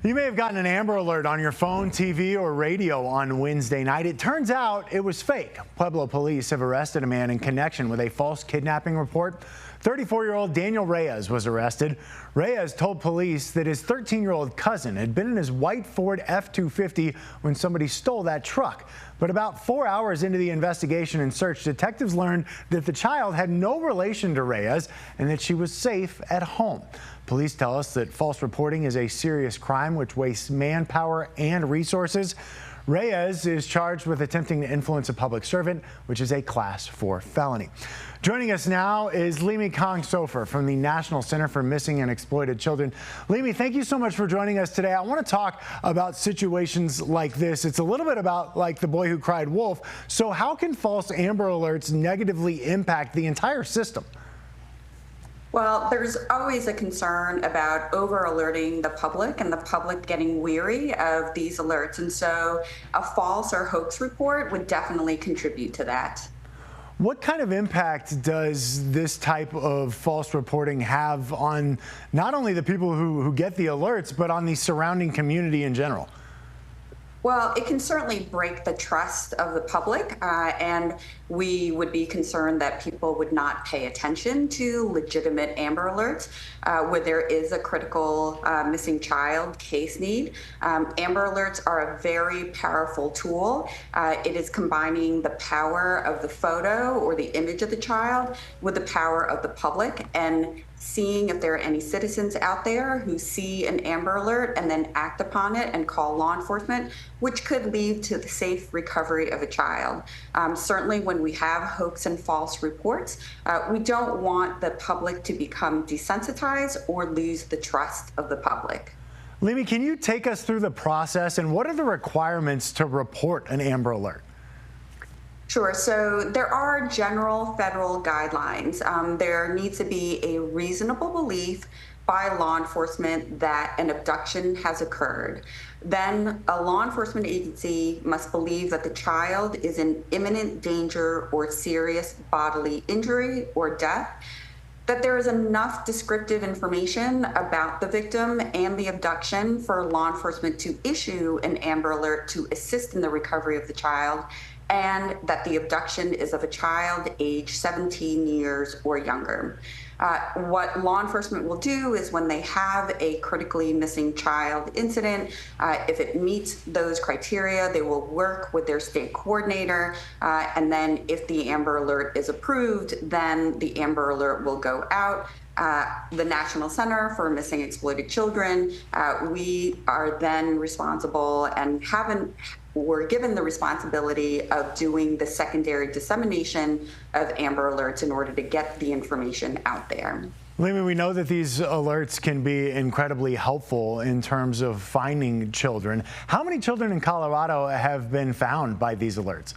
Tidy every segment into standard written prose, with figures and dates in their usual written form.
You may have gotten an Amber Alert on your phone, TV, or radio on Wednesday night. It turns out it was fake. Pueblo police have arrested a man in connection with a false kidnapping report. 34-year-old Daniel Reyes was arrested. Reyes told police that his 13-year-old cousin had been in his white Ford F-250 when somebody stole that truck. But about 4 hours into the investigation and search, detectives learned that the child had no relation to Reyes and that she was safe at home. Police tell us that false reporting is a serious crime which wastes manpower and resources. Reyes is charged with attempting to influence a public servant, which is a Class 4 felony. Joining us now is Leemie Kahng-Sofer from the National Center for Missing and Exploited Children. Leemie, thank you so much for joining us today. I want to talk about situations like this. It's a little bit about like the boy who cried wolf. So how can false Amber Alerts negatively impact the entire system? Well, there's always a concern about over-alerting the public and the public getting weary of these alerts. And so a false or hoax report would definitely contribute to that. What kind of impact does this type of false reporting have on not only the people who get the alerts, but on the surrounding community in general? Well, it can certainly break the trust of the public, and we would be concerned that people would not pay attention to legitimate Amber Alerts where there is a critical missing child case need. Amber Alerts are a very powerful tool. It is combining the power of the photo or the image of the child with the power of the public and seeing if there are any citizens out there who see an Amber Alert and then act upon it and call law enforcement, which could lead to the safe recovery of a child. Certainly when we have hoax and false reports, we don't want the public to become desensitized or lose the trust of the public. Leemie, can you take us through the process and what are the requirements to report an Amber Alert? Sure. So there are general federal guidelines. There needs to be a reasonable belief by law enforcement that an abduction has occurred. Then a law enforcement agency must believe that the child is in imminent danger or serious bodily injury or death, that there is enough descriptive information about the victim and the abduction for law enforcement to issue an Amber Alert to assist in the recovery of the child, and that the abduction is of a child age 17 years or younger. What law enforcement will do is when they have a critically missing child incident, if it meets those criteria, they will work with their state coordinator, and then if the Amber Alert is approved, then the Amber Alert will go out. The National Center for Missing and Exploited Children, we are then responsible and we're given the responsibility of doing the secondary dissemination of Amber Alerts in order to get the information out there. Leemie, we know that these alerts can be incredibly helpful in terms of finding children. How many children in Colorado have been found by these alerts?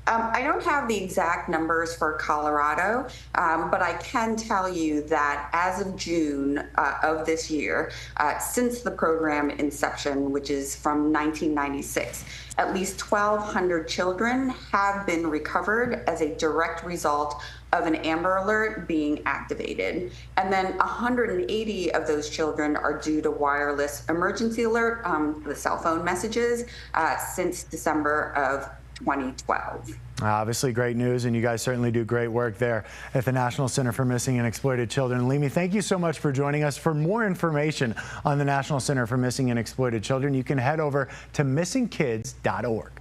I don't have the exact numbers for Colorado, but I can tell you that as of June of this year, since the program inception, which is from 1996, at least 1,200 children have been recovered as a direct result of an Amber Alert being activated. And then 180 of those children are due to wireless emergency alert, the cell phone messages, since December of 2012. Obviously great news, and you guys certainly do great work there at the National Center for Missing and Exploited Children. Leemie, thank you so much for joining us. For more information on the National Center for Missing and Exploited Children, you can head over to missingkids.org.